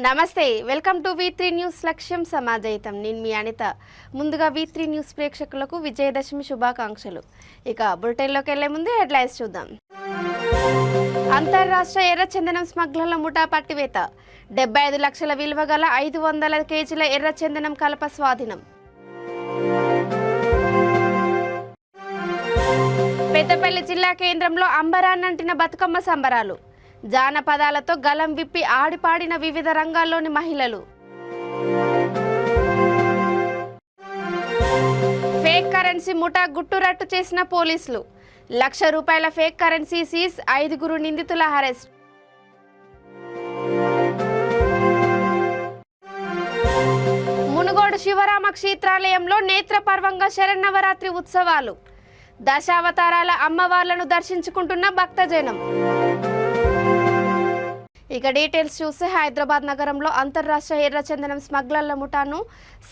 నమస్తే, welcome to V3 news. లక్ష్యం సమాజయితం. నేను మీ అనిత. ముందుగా V3 న్యూస్ ప్రేక్షకులకు విజయదశమి శుభాకాంక్షలు. ఇక బులెటిన్లోకి వెళ్లే ముందు హెడ్లైన్స్ చూద్దాం. అంతర్రాష్ట్ర ఎర్రచందనం స్మగ్లర్ల ముఠా పట్టివేత. 75 లక్షల విలువ గల 500 కేజీల ఎర్రచందనం కలప స్వాధీనం. పెద్దపల్లి జిల్లా కేంద్రంలో అంబరాన్నంటిన బతుకమ్మ సంబరాలు. జానపదాలతో గలం విప్పి ఆడిపాడిన వివిధ రంగాల్లోని మహిళలు. ఫేక్ కరెన్సీ ముఠా గుట్టురట్టు చేసిన పోలీసులు. ₹1,00,000 ఫేక్ కరెన్సీ సీజ్. 5 నిందితుల అరెస్ట్. మునుగోడు శివరామ క్షేత్రాలయంలో నేత్రపర్వంగా శరన్నవరాత్రి ఉత్సవాలు. దశావతారాల అమ్మవార్లను దర్శించుకుంటున్న భక్తజనం. ఇక డీటెయిల్స్ చూస్తే, హైదరాబాద్ నగరంలో అంతర్రాష్ట్ర ఎర్రచందనం స్మగ్లర్ల ముఠాను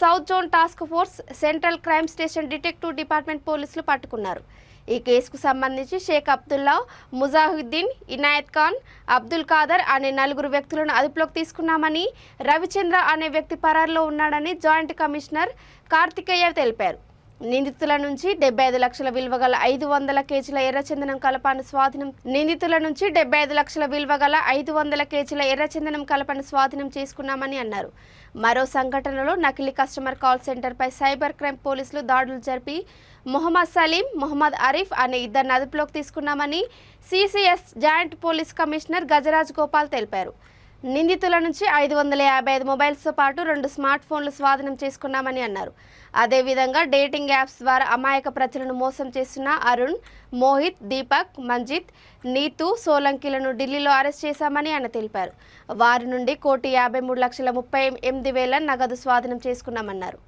south zone task force, central crime station detective department పోలీసులు పట్టుకున్నారు. ఈ కేసుకు సంబంధించి షేక్ అబ్దుల్లా, ముజాహిద్దీన్, ఇనాయత్ ఖాన్, అబ్దుల్ ఖాదర్ అనే 4 వ్యక్తులను అదుపులోకి తీసుకున్నామని, రవిచంద్ర అనే వ్యక్తి పరారులో ఉన్నాడని జాయింట్ కమిషనర్ కార్తికేయ తెలిపారు. నిందితుల నుంచి 75 లక్షల విలువ గల 500 కేజీల ఎర్రచందనం కలపను స్వాధీనం చేసుకున్నామని అన్నారు. మరో సంఘటనలో నకిలీ కస్టమర్ కాల్ సెంటర్పై సైబర్ క్రైమ్ పోలీసులు దాడులు జరిపి మొహమ్మద్ సలీం, మొహమ్మద్ ఆరిఫ్ అనే 2 అదుపులోకి తీసుకున్నామని CCS joint police commissioner Gajraj Gopal తెలిపారు. నిందితుల నుంచి 555 మొబైల్స్తో పాటు 2 స్మార్ట్ ఫోన్లు స్వాధీనం చేసుకున్నామని అన్నారు. అదేవిధంగా డేటింగ్ యాప్స్ ద్వారా అమాయక ప్రజలను మోసం చేస్తున్న అరుణ్, మోహిత్, దీపక్, మంజిత్, నీతు, సోలంకిలను ఢిల్లీలో అరెస్ట్ చేశామని ఆయన తెలిపారు. వారి నుండి 1,53,38,000 నగదు స్వాధీనం చేసుకున్నామన్నారు.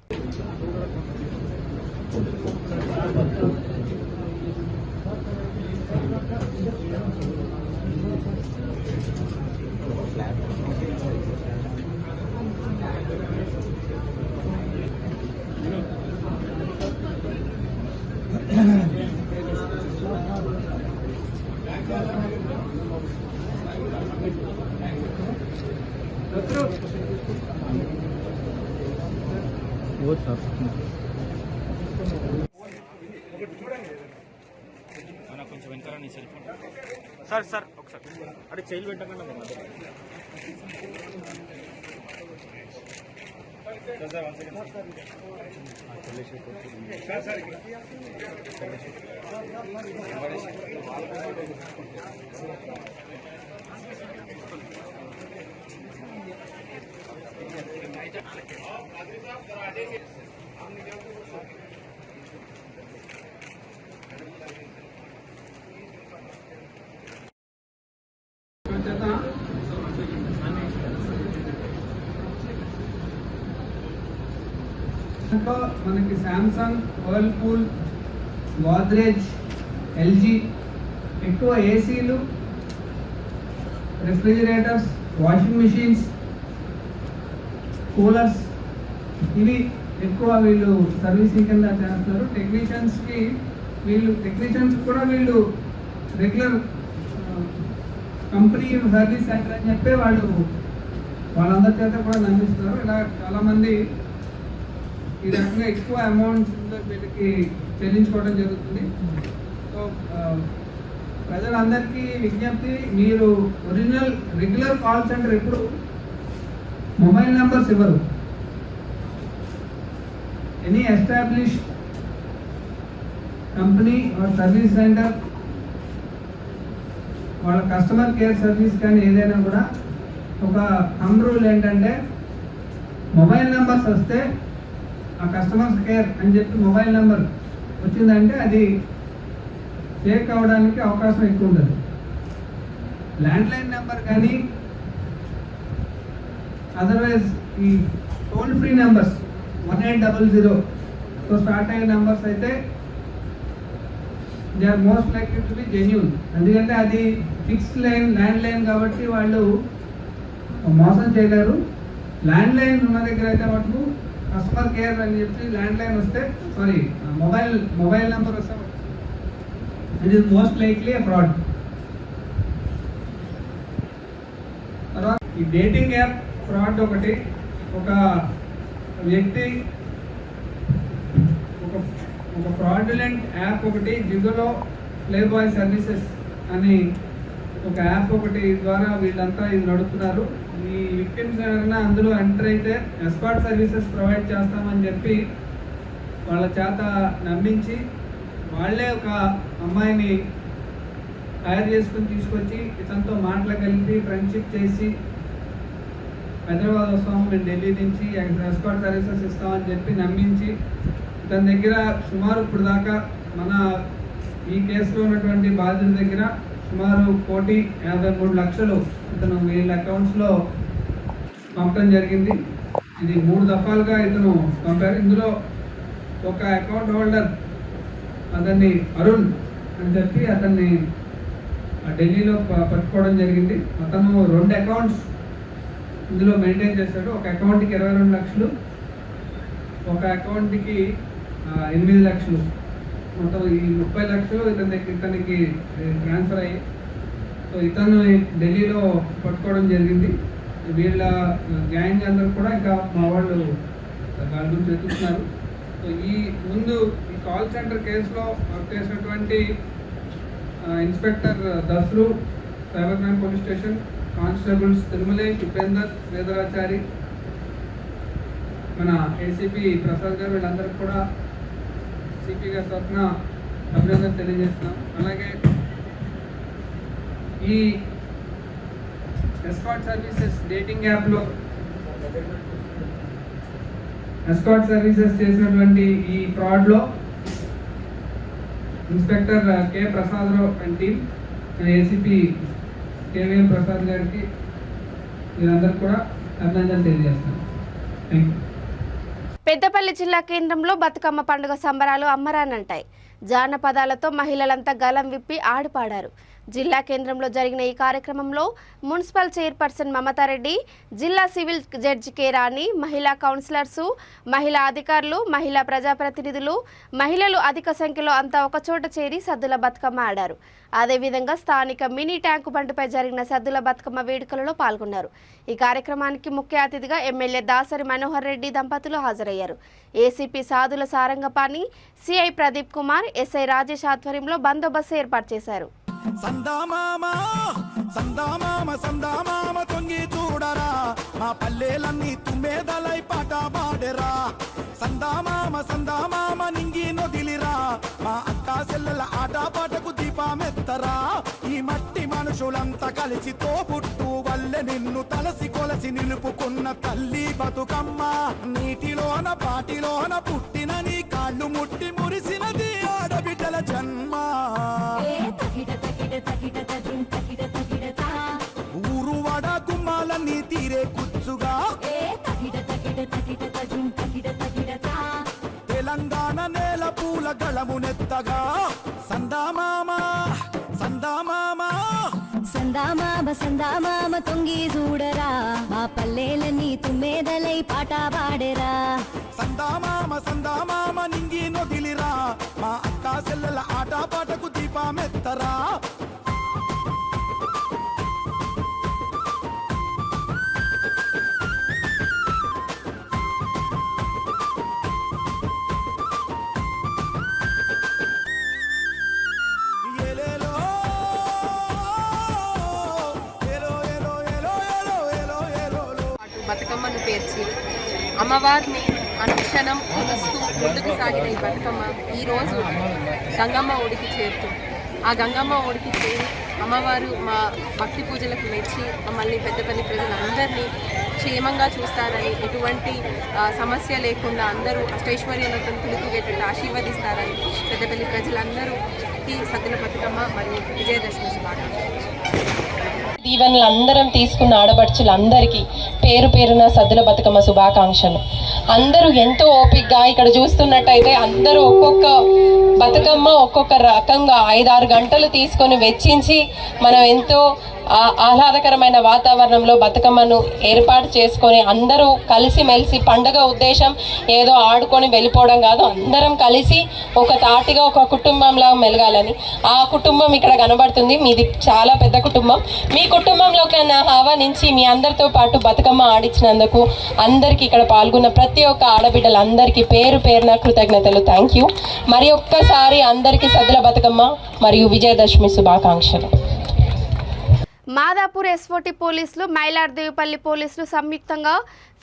కొంచెం వెనకాల నీ సెల్ ఫోన్ సార్ ఒకసారి అదే చైల్ పెట్టకుండా మనకి శాంసంగ్, వర్ల్పూల్, గోద్రేజ్, ఎల్జీ ఎక్కువ ఏసీలు, రెఫ్రిజిరేటర్స్, వాషింగ్ మిషన్స్, కూలర్స్ ఇవి ఎక్కువ వీళ్ళు సర్వీసింగ్ కింద చేస్తారు. టెక్నీషియన్స్ కూడా వీళ్ళు రెగ్యులర్ కంపెనీ సర్వీస్ సెంటర్ అని చెప్పి వాళ్ళందరి చేత కూడా నమ్మిస్తున్నారు. ఇలా చాలామంది ఈ రకంగా ఎక్కువ అమౌంట్స్ వీళ్ళకి చెల్లించుకోవడం జరుగుతుంది. సో ప్రజలందరికీ విజ్ఞప్తి, మీరు ఒరిజినల్ రెగ్యులర్ కాల్ సెంటర్ ఎప్పుడు మొబైల్ నెంబర్స్ ఇవ్వరు. Any established company or service centre వాళ్ళ కస్టమర్ కేర్ సర్వీస్ కానీ ఏదైనా కూడా ఒక హమ్ రూల్ ఏంటంటే, మొబైల్ నెంబర్స్ వస్తే ఆ కస్టమర్స్ కేర్ అని చెప్పి మొబైల్ నెంబర్ వచ్చిందంటే అది ఫేక్ అవ్వడానికి అవకాశం ఎక్కువ ఉంటుంది. ల్యాండ్లైన్ నెంబర్ కానీ అదర్వైజ్ ఈ టోల్ ఫ్రీ నెంబర్స్ 1800తో స్టార్ట్ అయ్యే నెంబర్స్ అయితే they are most likely to be genuine. ఎందుకంటే అది ఫిక్స్డ్ లైన్, ల్యాండ్ లైన్ కాబట్టి వాళ్ళు మోసం చేయలేరు. ల్యాండ్ లైన్ ఉన్న దగ్గర అయితే మటుకు కస్టమర్ కేర్ అని చెప్పి ల్యాండ్ లైన్ వస్తే మొబైల్ నెంబర్ వస్తే it is most likely a fraud. తర్వాత ఈ డేటింగ్ యాప్ ఫ్రాడ్ ఒకటి, ఒక వ్యక్తి ఒక ఫ్రాడ్యులెంట్ యాప్ ఒకటి, జిగోలో ప్లే బాయ్ సర్వీసెస్ అని ఒక యాప్ ఒకటి ద్వారా వీళ్ళంతా ఇది నడుపుతున్నారు. ఈ విక్టిమ్స్ ఎవరైనా అందులో ఎంటర్ అయితే ఎస్కార్ట్ సర్వీసెస్ ప్రొవైడ్ చేస్తామని చెప్పి వాళ్ళ చేత నమ్మించి వాళ్ళే ఒక అమ్మాయిని హైర్ చేసుకుని తీసుకొచ్చి ఇతనితో మాట్లాడగలిపి ఫ్రెండ్షిప్ చేసి హైదరాబాద్ వస్తాము మేము ఢిల్లీ నుంచి ఎస్కార్ట్ సర్వీసెస్ ఇస్తామని చెప్పి నమ్మించి ఇతని దగ్గర సుమారు ఇప్పుడు దాకా మన ఈ కేసులో ఉన్నటువంటి బాధితుల దగ్గర సుమారు 1,53,00,000 ఇతను వీళ్ళ అకౌంట్స్లో పంపడం జరిగింది. ఇది 3 దఫాలుగా ఇతను పంపారు. ఇందులో ఒక అకౌంట్ హోల్డర్ అతన్ని అరుణ్ అని చెప్పి అతన్ని ఢిల్లీలో పట్టుకోవడం జరిగింది. అతను 2 అకౌంట్స్ ఇందులో మెయింటైన్ చేశాడు. ఒక అకౌంట్కి 22 లక్షలు, ఒక అకౌంట్కి 8 లక్షలు, మొత్తం ఈ 30 లక్షలు ఇతనికి ట్రాన్స్ఫర్ అయ్యి సో ఇతను ఢిల్లీలో పట్టుకోవడం జరిగింది. వీళ్ళ గ్యాంగ్ అందరూ కూడా ఇంకా మా వాళ్ళు వాళ్ళ గురించి వెతుకుతున్నారు. సో ఈ ముందు ఈ కాల్ సెంటర్ కేసులో వర్క్ చేసినటువంటి inspector Dasru, cyber crime police station constables Tirumalesh, Upender, Vedarachari, మన ఏసీపీ ప్రసాద్ గారు వీళ్ళందరికీ కూడా సిపి గారి తరఫున అభినందన తెలియజేస్తున్నాం. అలాగే ఈ ఎస్కార్ట్ సర్వీసెస్ డేటింగ్ యాప్లో ఎస్కార్ట్ సర్వీసెస్ చేసినటువంటి ఈ ఫ్రాడ్లో inspector K Prasadarao and team, ACP KVM Prasad గారికి వీరందరికీ కూడా అభినందన తెలియజేస్తున్నాం. Thank you. పెద్దపల్లి జిల్లా కేంద్రంలో బతుకమ్మ పండుగ సంబరాలు అమ్మరానంటాయి. జానపదాలతో మహిళలంతా గలం విప్పి ఆడిపాడారు. జిల్లా కేంద్రంలో జరిగిన ఈ కార్యక్రమంలో మున్సిపల్ చైర్పర్సన్ మమతారెడ్డి, జిల్లా సివిల్ జడ్జి కె రాణి, మహిళా కౌన్సిలర్సు, మహిళా అధికారులు, మహిళా ప్రజాప్రతినిధులు, మహిళలు అధిక సంఖ్యలో అంతా ఒకచోట చేరి సద్దుల బతుకమ్మ ఆడారు. అదేవిధంగా స్థానిక మినీ ట్యాంకు బండిపై జరిగిన సద్దుల బతుకమ్మ వేడుకలలో పాల్గొన్నారు. ఈ కార్యక్రమానికి ముఖ్య అతిథిగా ఎమ్మెల్యే దాసరి మనోహర్ రెడ్డి దంపతులు హాజరయ్యారు. ACP Sadhula Sarangapani, CI Pradeep Kumar, SI Rajesh ఆధ్వర్యంలో బందోబస్తు ఏర్పాటు చేశారు. సందామామ సందామామ సందామామ తొంగి చూడరా, మా పల్లెలన్నీ తుమ్మేదలై పాట పాడరా. సందామామ సందామామ నింగి నొదిలిరా, మా అక్క చెల్లెల ఆట పాటకు దీపమెత్తరా. ఈ మట్టి మనుషులంతా కలిసి తోబుట్టు వల్లే నిన్ను తలసి కొలసి నిలుపుకున్న తల్లి బతుకమ్మ. నీటిలోన పాటిలోన పుట్టిన నీ కాళ్ళు ముట్టి మురిసినది ఆడబిడ్డల జన్మ. ఊరు వడ గుమ్మాలన్నీ తీరే కుచ్చుగా, తెలంగాణ నేల పూల గళమునెత్తగా. సందామామ సందామామ సందామామ సందామామ తొంగి చూడరా, మా పల్లెలన్నీ తుమ్మేదలై పాట పాడరా. సందామామ సందామామ నింగి నొదిలిరా, మా అక్క చెల్లెల ఆట పాటకు దీపమెత్తరా. బతుకమ్మను పేర్చి అమ్మవారిని అనుక్షణం కొలుస్తూ ముందుకు సాగిన ఈ బతుకమ్మ ఈరోజు గంగమ్మ ఒడికి చేరుతుంది. ఆ గంగమ్మ ఒడికి చేరి అమ్మవారు మా భక్తి పూజలకు మెచ్చి మమ్మల్ని పెద్దపల్లి ప్రజలందరినీ క్షేమంగా చూస్తారని, ఎటువంటి సమస్య లేకుండా అందరూ అష్టైశ్వర్యాలతో తులుకుగేటట్టు ఆశీర్వదిస్తారని పెద్దపల్లి ప్రజలందరూకి సద్దుల బతుకమ్మ మరియు విజయదశమి శుభాకాంక్షలు. దీవెనలు అందరం తీసుకున్న ఆడపడుచులందరికీ పేరు పేరున సద్దుల బతుకమ్మ శుభాకాంక్షలు. అందరూ ఎంతో ఓపికగా ఇక్కడ చూస్తున్నట్టయితే అందరూ ఒక్కొక్క బతుకమ్మ ఒక్కొక్క రకంగా 5-6 గంటలు తీసుకొని వెచ్చించి మనం ఎంతో ఆహ్లాదకరమైన వాతావరణంలో బతుకమ్మను ఏర్పాటు చేసుకొని అందరూ కలిసిమెలిసి పండుగ ఉద్దేశం ఏదో ఆడుకొని వెళ్ళిపోవడం కాదు, అందరం కలిసి ఒక తాటిగా ఒక కుటుంబంలా మెలగాలని. ఆ కుటుంబం ఇక్కడ కనబడుతుంది. మీది చాలా పెద్ద కుటుంబం. మీ కుటుంబంలోకి నన్ను ఆహ్వానించి మీ అందరితో పాటు బతుకమ్మ ఆడించినందుకు అందరికీ ఇక్కడ పాల్గొన్న ప్రతి ఒక్క ఆడబిడ్డలందరికీ పేరు పేరున కృతజ్ఞతలు. Thank you. మరి ఒక్కసారి అందరికీ సద్దుల బతుకమ్మ మరియు విజయదశమి శుభాకాంక్షలు. మాదాపూర్ ఎస్ఓటి పోలీసులు, మైలార్దేవిపల్లి పోలీసులు సంయుక్తంగా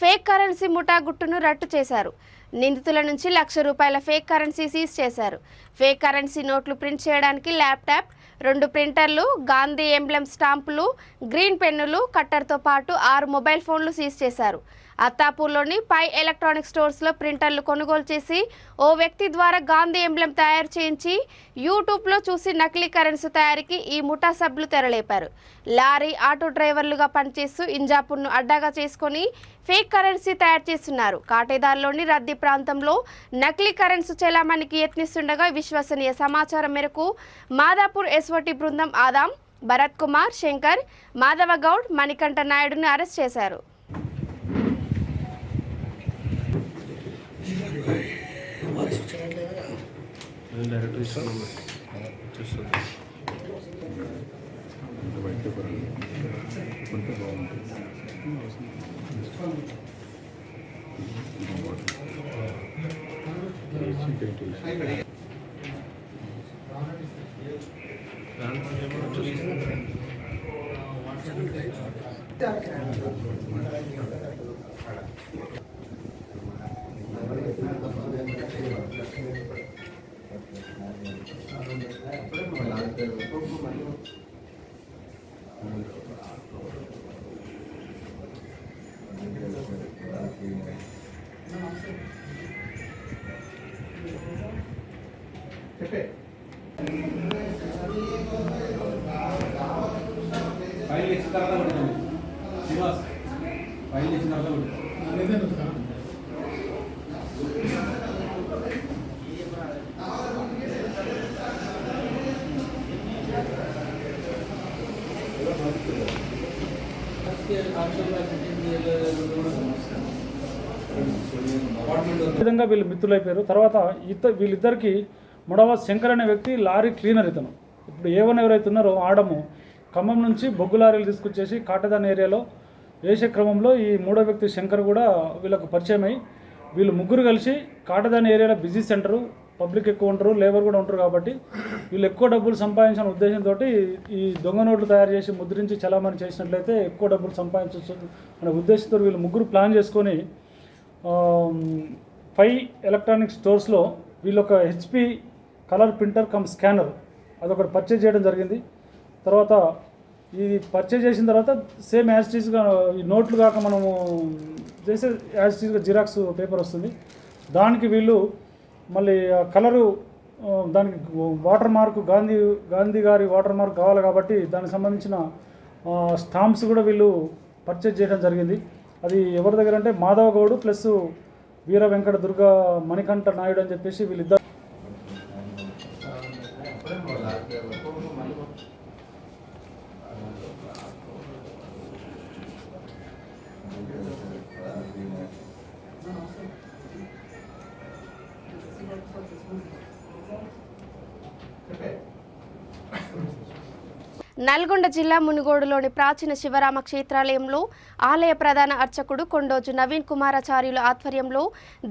ఫేక్ కరెన్సీ ముఠా గుట్టును రట్టు చేశారు. నిందితుల నుంచి ₹1,00,000 ఫేక్ కరెన్సీ సీజ్ చేశారు. ఫేక్ కరెన్సీ నోట్లు ప్రింట్ చేయడానికి ల్యాప్టాప్, 2 ప్రింటర్లు, గాంధీ ఎంబ్లెమ్ స్టాంపులు, గ్రీన్ పెన్నులు, కట్టర్తో పాటు 6 మొబైల్ ఫోన్లు సీజ్ చేశారు. అత్తాపూర్లోని పై ఎలక్ట్రానిక్ స్టోర్స్లో ప్రింటర్లు కొనుగోలు చేసి ఓ వ్యక్తి ద్వారా గాంధీ ఎంబ్లెమ్ తయారు చేయించి యూట్యూబ్లో చూసి నకిలీ కరెన్సీ తయారీకి ఈ ముఠా సభ్యులు తెరలేపారు. లారీ, ఆటో డ్రైవర్లుగా పనిచేస్తూ ఇంజాపూర్ను అడ్డాగా చేసుకొని ఫేక్ కరెన్సీ తయారు చేస్తున్నారు. కాటేదార్లోని రద్దీ ప్రాంతంలో నకిలీ కరెన్సీ చెలామణికి యత్నిస్తుండగా విశ్వసనీయ సమాచారం మేరకు మాదాపూర్ ఎస్ఓటి బృందం ఆదాం, భరత్ కుమార్, శంకర్, మాధవ గౌడ్, మణికంఠ నాయుడుని అరెస్ట్ చేశారు. ఫైల్ ఇచ్చిన తర్వాత శ్రీనివాస్ ఫైల్ ఇచ్చిన తర్వాత విధంగా వీళ్ళు మిత్రులైపోయారు. తర్వాత వీళ్ళిద్దరికి మూడవ శంకర్ అనే వ్యక్తి లారీ క్లీనర్. ఇతను ఇప్పుడు ఏవన్ ఎవరైతే ఉన్నారో ఆడము ఖమ్మం నుంచి బొగ్గు లారీలు తీసుకొచ్చేసి కాటదాన్ ఏరియాలో వేసే క్రమంలో ఈ మూడో వ్యక్తి శంకర్ కూడా వీళ్ళకు పరిచయం అయ్యి వీళ్ళు ముగ్గురు కలిసి కాటదాన్ ఏరియాలో బిజీ సెంటరు, పబ్లిక్ ఎక్కువ ఉంటారు, లేబర్ కూడా ఉంటారు కాబట్టి వీళ్ళు ఎక్కువ డబ్బులు సంపాదించిన ఉద్దేశంతో ఈ దొంగ నోట్లు తయారు చేసి ముద్రించి చలామణి చేసినట్లయితే ఎక్కువ డబ్బులు సంపాదించవచ్చు అనే ఉద్దేశంతో వీళ్ళు ముగ్గురు ప్లాన్ చేసుకొని 5 ఎలక్ట్రానిక్ స్టోర్స్లో వీళ్ళు ఒక HP colour printer come scanner అదొకటి పర్చేజ్ చేయడం జరిగింది. తర్వాత ఇది పర్చేజ్ చేసిన తర్వాత సేమ్ యాజ్ టీజ్గా ఈ నోట్లు కాక మనము చేసే యాజ్ టీజ్గా జిరాక్స్ పేపర్ వస్తుంది. దానికి వీళ్ళు మళ్ళీ కలరు దానికి వాటర్ మార్క్ గాంధీ గారి వాటర్ మార్క్ కావాలి కాబట్టి దానికి సంబంధించిన స్టాంప్స్ కూడా వీళ్ళు పర్చేజ్ చేయడం జరిగింది. అది ఎవరి దగ్గర అంటే మాధవ గౌడ్ ప్లస్ వీర వెంకట దుర్గా మణికంఠ నాయుడు అని చెప్పేసి వీళ్ళిద్దరు నల్గొండ జిల్లా మునుగోడులోని ప్రాచీన శివరామ క్షేత్రాలయంలో ఆలయ ప్రధాన అర్చకుడు కొండోజు నవీన్ కుమారాచార్యుల ఆధ్వర్యంలో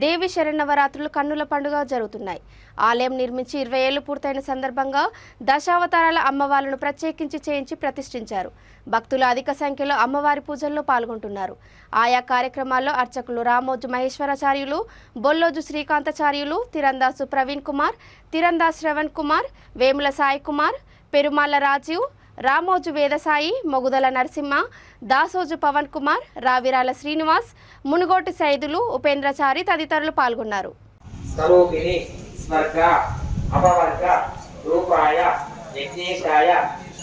దేవి శరణవరాత్రులు కన్నుల పండుగ జరుగుతున్నాయి. ఆలయం నిర్మించి 20 ఏళ్లు పూర్తయిన సందర్భంగా దశావతారాల అమ్మవార్లను ప్రత్యేకించి చేయించి ప్రతిష్ఠించారు. భక్తులు అధిక సంఖ్యలో అమ్మవారి పూజల్లో పాల్గొంటున్నారు. ఆయా కార్యక్రమాల్లో అర్చకులు రామోజు మహేశ్వరాచార్యులు, బొల్లోజు శ్రీకాంతాచార్యులు, తిరందాసు ప్రవీణ్ కుమార్, తిరందాస్ శ్రవణ్ కుమార్, వేముల సాయి కుమార్, పెరుమాళ్ల రాజీవ్, రామోజు వేదసాయి, మొగుదల నరసింహ, దాసోజు పవన్ కుమార్, రావిరాల శ్రీనివాస్, మునుగోటి సైదులు, ఉపేంద్రచారి తదితరులు పాల్గొన్నారు. స్వరూపిణి స్వర్గ అపవర్గ రూపాయ యజ్ఞేశాయ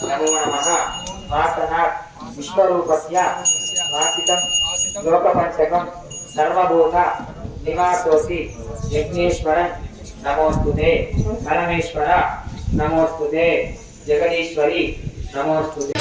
నమో నమః. వాసనాత్ విశ్వరూపస్య వాసితం లోకపంచకం సర్వభూత నివాసోసి యజ్ఞేశ్వరన్ నమోస్తుతే. పరమేశ్వర నమోస్తుతే. జగదీశ్వరి నమోస్తుతే.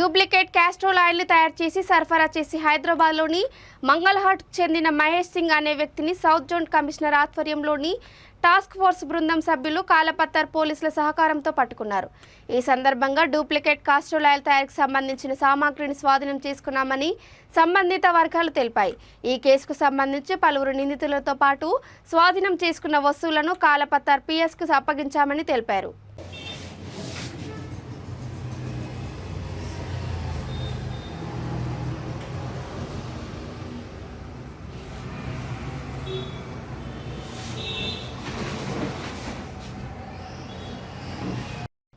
డూప్లికేట్ క్యాస్ట్రోల్ ఆయిల్ని తయారు చేసి సరఫరా చేసి హైదరాబాద్లోని మంగళహాట్కు చెందిన మహేష్ సింగ్ అనే వ్యక్తిని సౌత్ జోన్ కమిషనర్ ఆధ్వర్యంలోని టాస్క్ ఫోర్స్ బృందం సభ్యులు కాలపత్తర్ పోలీసుల సహకారంతో పట్టుకున్నారు. ఈ సందర్భంగా డూప్లికేట్ కాస్ట్రోల్ ఆయిల్ తయారీకి సంబంధించిన సామాగ్రిని స్వాధీనం చేసుకున్నామని సంబంధిత వర్గాలు తెలిపాయి. ఈ కేసుకు సంబంధించి పలువురు నిందితులతో పాటు స్వాధీనం చేసుకున్న వస్తువులను కాలపత్తర్ పిఎస్కు అప్పగించామని తెలిపారు.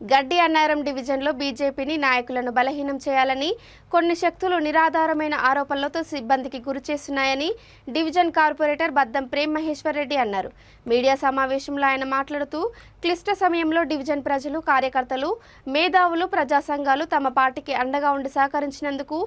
గడ్డి అన్నారం డివిజన్లో బీజేపీని నాయకులను బలహీనం చేయాలని కొన్ని శక్తులు నిరాధారమైన ఆరోపణలతో సిబ్బందికి గురి చేస్తున్నాయని డివిజన్ కార్పొరేటర్ బద్దం ప్రేమ్ మహేశ్వర్ రెడ్డి అన్నారు. మీడియా సమావేశంలో ఆయన మాట్లాడుతూ క్లిష్ట సమయంలో డివిజన్ ప్రజలు, కార్యకర్తలు, మేధావులు, ప్రజా సంఘాలు తమ పార్టీకి అండగా ఉండి సహకరించినందుకు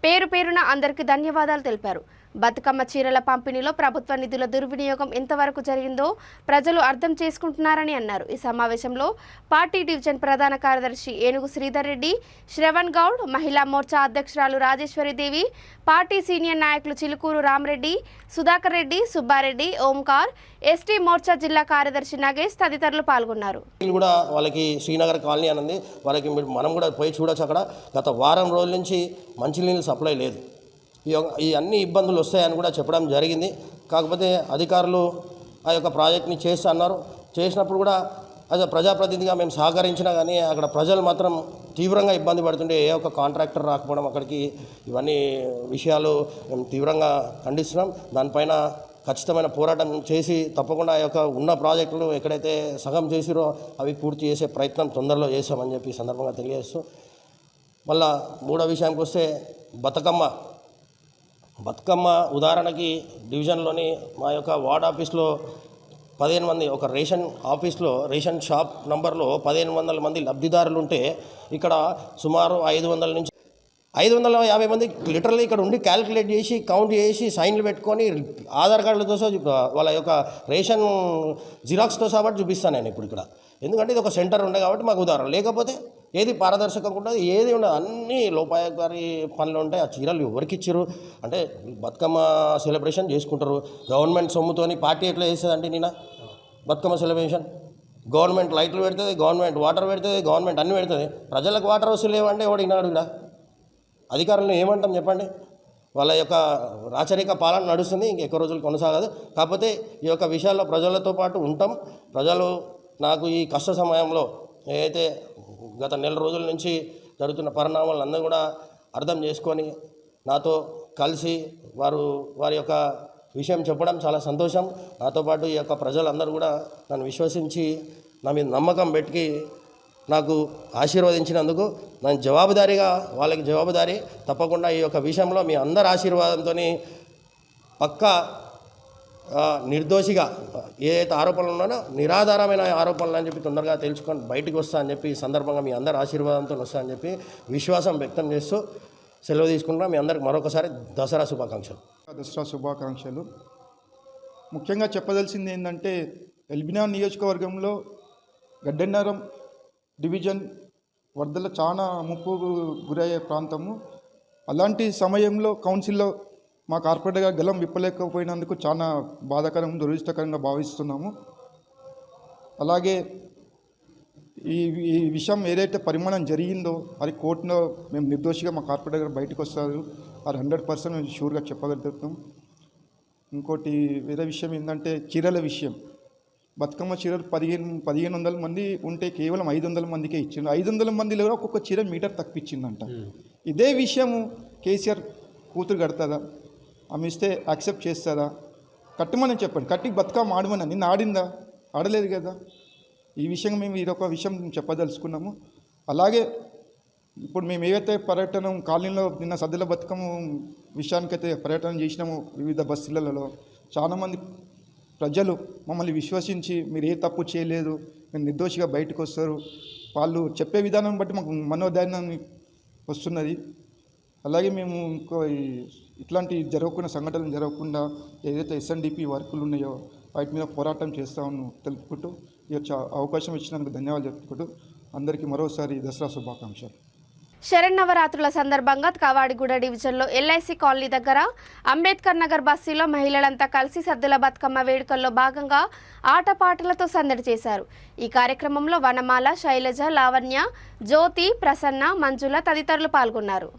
పేరు పేరున అందరికీ ధన్యవాదాలు తెలిపారు. బతుకమ్మ చీరల పంపిణీలో ప్రభుత్వ నిధుల దుర్వినియోగం ఎంతవరకు జరిగిందో ప్రజలు అర్థం చేసుకుంటున్నారని అన్నారు. ఈ సమావేశంలో పార్టీ డివిజన్ ప్రధాన కార్యదర్శి ఏనుగు శ్రీధర్ రెడ్డి, శ్రవణ్ గౌడ్, మహిళా మోర్చా అధ్యక్షురాలు రాజేశ్వరిదేవి, పార్టీ సీనియర్ నాయకులు చిలుకూరు రామరెడ్డి, సుధాకర్ రెడ్డి, సుబ్బారెడ్డి, ఓంకార్, ఎస్టీ మోర్చా జిల్లా కార్యదర్శి నగేష్ తదితరులు పాల్గొన్నారు. కూడా వాళ్ళకి శ్రీనగర్ కాలనీ అన్నది వాళ్ళకి మనం కూడా పోయి చూడొచ్చు. అక్కడ గత వారం రోజుల నుంచి మంచినీళ్ళు సప్లై లేదు. ఈ అన్ని ఇబ్బందులు వస్తాయని కూడా చెప్పడం జరిగింది. కాకపోతే అధికారులు ఆ యొక్క ప్రాజెక్ట్ని చేస్తా అన్నారు. చేసినప్పుడు కూడా యాజ్ ప్రజాప్రతినిధిగా మేము సహకరించినా కానీ అక్కడ ప్రజలు మాత్రం తీవ్రంగా ఇబ్బంది పడుతుండే ఏ ఒక్క కాంట్రాక్టర్ రాకపోవడం అక్కడికి, ఇవన్నీ విషయాలు మేము తీవ్రంగా ఖండిస్తున్నాం. దానిపైన ఖచ్చితమైన పోరాటం చేసి తప్పకుండా ఆ యొక్క ఉన్న ప్రాజెక్టులు ఎక్కడైతే సగం చేసిరో అవి పూర్తి చేసే ప్రయత్నం తొందరలో చేస్తామని చెప్పి సందర్భంగా తెలియజేస్తూ, మళ్ళా మూడో విషయానికి వస్తే బతుకమ్మ ఉదాహరణకి డివిజన్లోని మా యొక్క వార్డ్ ఆఫీస్లో 15 మంది, ఒక రేషన్ ఆఫీస్లో రేషన్ షాప్ నంబర్లో 1500 మంది లబ్ధిదారులు ఉంటే ఇక్కడ సుమారు 500 నుంచి 550 మంది లిటరల్లీ ఇక్కడ ఉండి క్యాలిక్యులేట్ చేసి కౌంట్ చేసి సైన్లు పెట్టుకొని ఆధార్ కార్డులతో వాళ్ళ యొక్క రేషన్ జిరాక్స్తో సహా చూపిస్తాను నేను ఇప్పుడు ఇక్కడ. ఎందుకంటే ఇది ఒక సెంటర్ ఉండే కాబట్టి మాకు ఉదాహరణ. లేకపోతే ఏది పారదర్శకంగా ఉండదు, ఏది ఉండదు, అన్నీ లోపాయకారి పనులు ఉంటాయి. ఆ చీరలు ఎవరికి ఇచ్చారు అంటే బతుకమ్మ సెలబ్రేషన్ చేసుకుంటారు. గవర్నమెంట్ సొమ్ముతోని పార్టీ ఎట్లా చేస్తుందండి? నిన్న బతుకమ్మ సెలబ్రేషన్ గవర్నమెంట్ లైట్లు పెడుతుంది, గవర్నమెంట్ వాటర్ పెడుతుంది, గవర్నమెంట్ అన్నీ పెడుతుంది. ప్రజలకు వాటర్ వస్తువులు లేవంటే ఎవడు ఈనాడు ఇక్కడ అధికారులను ఏమంటాం చెప్పండి? వాళ్ళ యొక్క రాచరిక పాలన నడుస్తుంది, ఇంకెక్కువ రోజులు కొనసాగదు. కాకపోతే ఈ యొక్క విషయాల్లో ప్రజలతో పాటు ఉంటాం. ప్రజలు నాకు ఈ కష్ట సమయంలో ఏదైతే గత నెల రోజుల నుంచి జరుగుతున్న పరిణామాలందరూ కూడా అర్థం చేసుకొని నాతో కలిసి వారి యొక్క విషయం చెప్పడం చాలా సంతోషం. నాతో పాటు ఈ యొక్క ప్రజలందరూ కూడా నన్ను విశ్వసించి నా మీద నమ్మకం పెట్టి నాకు ఆశీర్వదించినందుకు నేను వాళ్ళకి జవాబుదారీ. తప్పకుండా ఈ యొక్క విషయంలో మీ అందరి ఆశీర్వాదంతో పక్కా నిర్దోషిగా ఏదైతే ఆరోపణలు ఉన్నానో నిరాధారమైన ఆరోపణలు అని చెప్పి తొందరగా తెలుసుకొని బయటకు వస్తా అని చెప్పి ఈ సందర్భంగా మీ అందరి ఆశీర్వాదంతో వస్తా అని చెప్పి విశ్వాసం వ్యక్తం చేస్తూ సెలవు తీసుకుంటున్నా. మీ అందరికి మరొకసారి దసరా శుభాకాంక్షలు. ముఖ్యంగా చెప్పదలసింది ఏంటంటే ఎల్బినా నియోజకవర్గంలో గడ్డెన్నారం డివిజన్ వరదల చాలా ముప్పు గురయ్యే ప్రాంతము. అలాంటి సమయంలో కౌన్సిల్లో మా కార్పొరేటర్గా గలం విప్పలేకపోయినందుకు చాలా బాధాకరం, దురదృష్టకరంగా భావిస్తున్నాము. అలాగే ఈ విషయం ఏదైతే పరిమాణం జరిగిందో అది కోర్టులో మేము నిర్దోషిగా మా కార్పొరేటర్ గారు బయటకు వస్తారు, అది 100% షూర్గా చెప్పగలుగుతాం. ఇంకోటి వేరే విషయం ఏంటంటే చీరల విషయం. బతుకమ్మ చీరలు 1500 మంది ఉంటే కేవలం 500 మందికే ఇచ్చింది. 500 మందిలో ఒక్కొక్క చీర మీటర్ తక్కువిచ్చిందంట. ఇదే విషయము కేసీఆర్ కూతురు కడుతుందా? ఆమె ఇస్తే యాక్సెప్ట్ చేస్తుందా? కట్టమని చెప్పండి, కట్టి బతుకమ్మ ఆడమని. నిన్న ఆడిందా? ఆడలేదు కదా. ఈ విషయం మేము ఇదొక విషయం చెప్పదలుచుకున్నాము. అలాగే ఇప్పుడు మేము ఏవైతే పర్యటన కాలనీలో నిన్న సద్దుల బతుకమ్మ విషయానికైతే పర్యటన చేసినాము వివిధ బస్సులలో, చాలామంది ప్రజలు మమ్మల్ని విశ్వసించి మీరు ఏ తప్పు చేయలేదు, మీరు నిర్దోషిగా బయటకు వస్తారు, వాళ్ళు చెప్పే విధానం బట్టి మాకు మనోధైర్యాన్ని వస్తున్నది. అలాగే మేము ఇట్లాంటి సంఘటనలు జరగకుండా ఏదైతే ఎస్ఎన్డిపి వర్కులు ఉన్నాయో వాటి మీద పోరాటం చేస్తామని తెలుపుకుంటూ ఈ అవకాశం ఇచ్చినందుకు ధన్యవాదాలు చెప్పుకుంటూ అందరికీ మరోసారి దసరా శుభాకాంక్షలు. శరన్నవరాత్రుల సందర్భంగా కవాడిగూడ డివిజన్లో ఎల్ఐసి కాలనీ దగ్గర అంబేద్కర్ నగర్ బస్తీలో మహిళలంతా కలిసి సద్దుల బతుకమ్మ వేడుకల్లో భాగంగా ఆటపాటలతో సందడి చేశారు. ఈ కార్యక్రమంలో వనమాల, శైలజ, లావణ్య, జ్యోతి, ప్రసన్న, మంజుల తదితరులు పాల్గొన్నారు.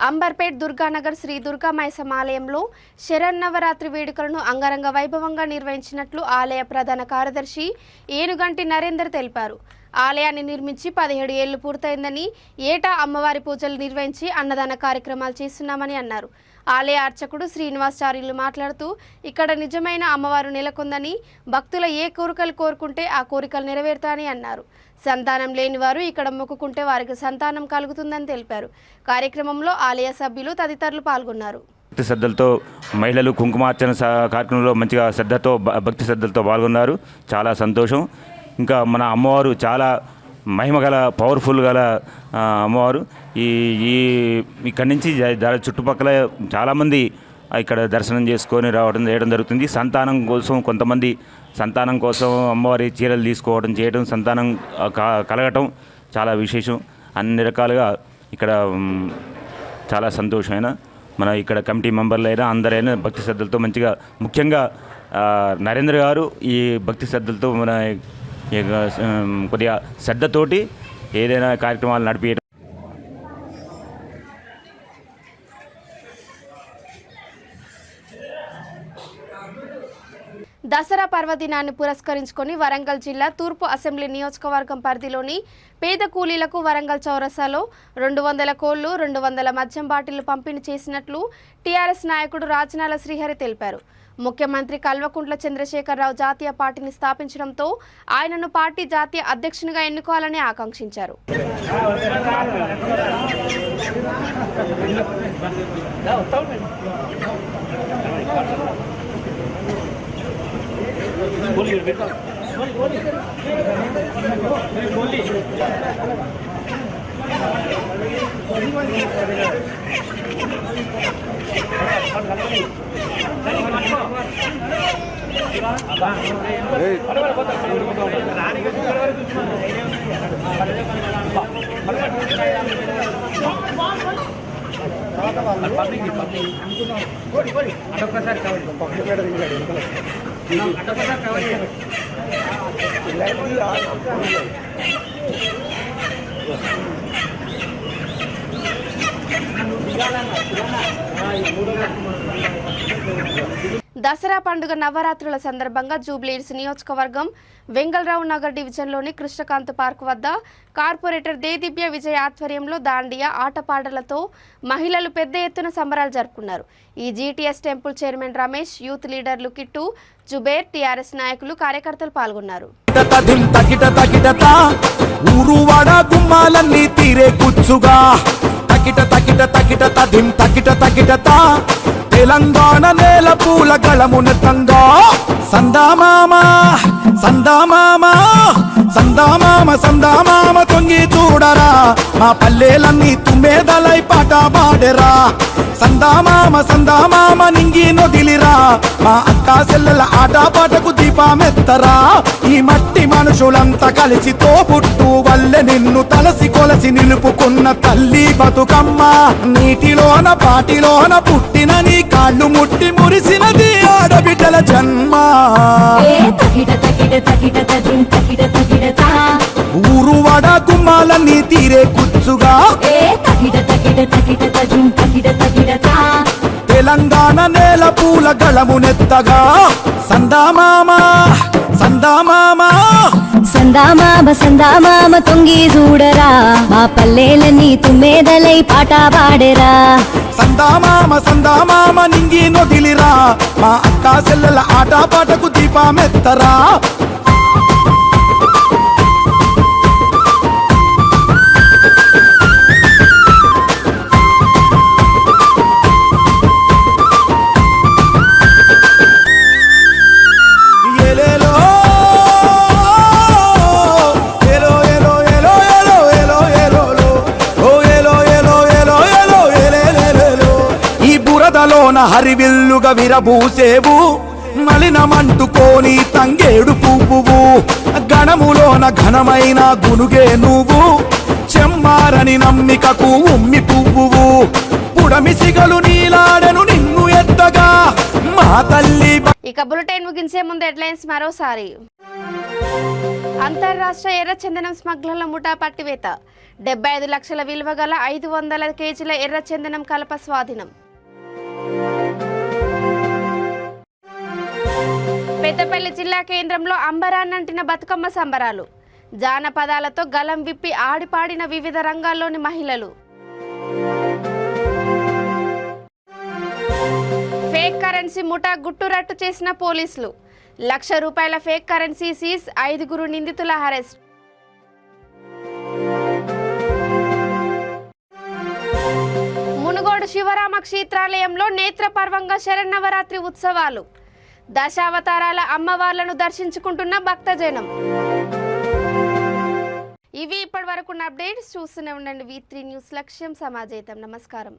అంబర్పేట్ దుర్గానగర్ శ్రీ దుర్గా మైసమ్మ ఆలయంలో శరన్నవరాత్రి వేడుకలను అంగరంగ వైభవంగా నిర్వహించినట్లు ఆలయ ప్రధాన కార్యదర్శి ఏనుగంటి నరేందర్ తెలిపారు. ఆలయాన్ని నిర్మించి 17 ఏళ్లు పూర్తయిందని, ఏటా అమ్మవారి పూజలు నిర్వహించి అన్నదాన కార్యక్రమాలు చేస్తున్నామని అన్నారు. ఆలయ అర్చకుడు శ్రీనివాసాచార్యులు మాట్లాడుతూ, ఇక్కడ నిజమైన అమ్మవారు నెలకొందని, భక్తుల ఏ కోరికలు కోరుకుంటే ఆ కోరికలు నెరవేరుతాయని అన్నారు. సంతానం లేని వారు ఇక్కడ మొక్కుకుంటే వారికి సంతానం కలుగుతుందని తెలిపారు. కార్యక్రమంలో ఆలయ సభ్యులు తదితరులు పాల్గొన్నారు. భక్తి శ్రద్ధలతో మహిళలు కుంకుమార్చన కార్యక్రమంలో మంచిగా భక్తి శ్రద్ధలతో పాల్గొన్నారు. చాలా సంతోషం. ఇంకా మన అమ్మవారు చాలా మహిమ గల, పవర్ఫుల్ గల అమ్మవారు. ఇక్కడి నుంచి చుట్టుపక్కల చాలామంది ఇక్కడ దర్శనం చేసుకొని చేయడం జరుగుతుంది. సంతానం కోసం కొంతమంది సంతానం కోసం అమ్మవారి చీరలు తీసుకోవడం చేయడం, సంతానం కలగటం చాలా విశేషం. అన్ని రకాలుగా ఇక్కడ చాలా సంతోషమైన మన ఇక్కడ కమిటీ మెంబర్లు అయినా అందరైనా భక్తి శ్రద్ధలతో మంచిగా, ముఖ్యంగా నరేంద్ర గారు ఈ భక్తి శ్రద్ధలతో మన కొద్దిగా శ్రద్ధతోటి ఏదైనా కార్యక్రమాలు నడిపి దసరా పర్వదినాన్ని పురస్కరించుకొని వరంగల్ జిల్లా తూర్పు అసెంబ్లీ నియోజకవర్గం పరిధిలోని పేద కూలీలకు వరంగల్ చౌరస్తాలో 200 కోళ్లు, 200 మద్యం బాటిళ్లు పంపిణీ చేసినట్లు టీఆర్ఎస్ నాయకుడు రాజనాల శ్రీహరి తెలిపారు. ముఖ్యమంత్రి కల్వకుంట్ల చంద్రశేఖరరావు జాతీయ పార్టీని స్థాపించడంతో ఆయనను పార్టీ జాతీయ అధ్యక్షునిగా ఎన్నుకోవాలని ఆకాంక్షించారు. దసరా పండుగ నవరాత్రుల సందర్భంగా జూబ్లీహిల్స్ నియోజకవర్గం వెంగళరావు నగర్ డివిజన్లోని కృష్ణకాంత్ పార్క్ వద్ద కార్పొరేటర్ దేదివ్య విజయ్ ఆధ్వర్యంలో దాండియా ఆటపాటలతో మహిళలు పెద్ద ఎత్తున సంబరాలు జరుపుకున్నారు. ఈ GTS temple chairman Ramesh, youth లీడర్లు కిట్టు, జుబేర్, టీఆర్ఎస్ నాయకులు, కార్యకర్తలు పాల్గొన్నారు. తకిట తకిట తకిట తదిం తకిట తకిట తా తెలంగాణ నేల పూల గళమునెత్తంగా సందామామ సందామామ సందామామ సందామామ తొంగి చూడరా మా పల్లెలన్నీ తుమ్మేదలై పాట పాడెరా సందామామ నింగి నొదిలిరా మా అక్కా చెల్లెల ఆట పాటకు దీపమెత్తరా ఈ మట్టి మనుషులంతా కలిసి తోబుట్టు వల్లె నిన్ను తలసి కొలసి నిలుపుకున్న తల్లి బతుకమ్మ నీటిలోన పాటిలోన పుట్టిన నీ కాళ్ళు ముట్టి మురిసినది ఆడబిడ్డల జన్మ ఊరు వడ గుమ్మాలన్నీ తీరే కుచ్చుగా తెలంగాణ నేల పూల గళమునెత్తగా సందామామ సందామామ సందామామ సందామామ తొంగి చూడరా మా పల్లెలన్నీ తుమ్మేదలై పాట పాడెరా సందామామ నింగి నొదిలిరా మా అక్కా చెల్లెల ఆట పాటకు దీపమెత్తరా హరివిల్లుగా విరబూసేవు మలినమంటుకోని తంగేడు పువ్వువు గణములోన ఘనమైన గునుగే నువ్వు చెమ్మారని నమ్మికకు ఉమ్మి పువ్వువు పుడమిసిగలు నీలాడెను నిన్ను ఎత్తగా మా తల్లి. ఇక బులెటిన్ ముగించే ముందు హెడ్లైన్స్ మరోసారి. అంతర్రాష్ట్ర ఎర్రచందనం స్మగ్లర్ల ముఠా పట్టివేత 75 లక్షల విలువ గల 500 కేజీల ఎర్రచందనం కలప స్వాధీనం. పెద్దపల్లి జిల్లా కేంద్రంలో అంబరాన్నంటిన బతుకమ్మ సంబరాలు. జానపదాలతో గలం విప్పి ఆడిపాడిన వివిధ రంగాల్లోని మహిళలు. ఫేక్ కరెన్సీ ముఠా గుట్టురట్టు చేసిన పోలీసులు. ₹1,00,000 ఫేక్ కరెన్సీ సీజ్, 5 నిందితుల అరెస్ట్. మునుగోడు శివరామ క్షేత్రాలయంలో నేత్రపర్వంగా శరన్నవరాత్రి ఉత్సవాలు. దశావతారాల అమ్మవార్లను దర్శించుకుంటున్న భక్తజనం. ఇవి ఇప్పటి వరకున్న అప్డేట్స్. చూస్తూనే ఉండండి V3 న్యూస్. లక్ష్యం సమాజేతం. నమస్కారం.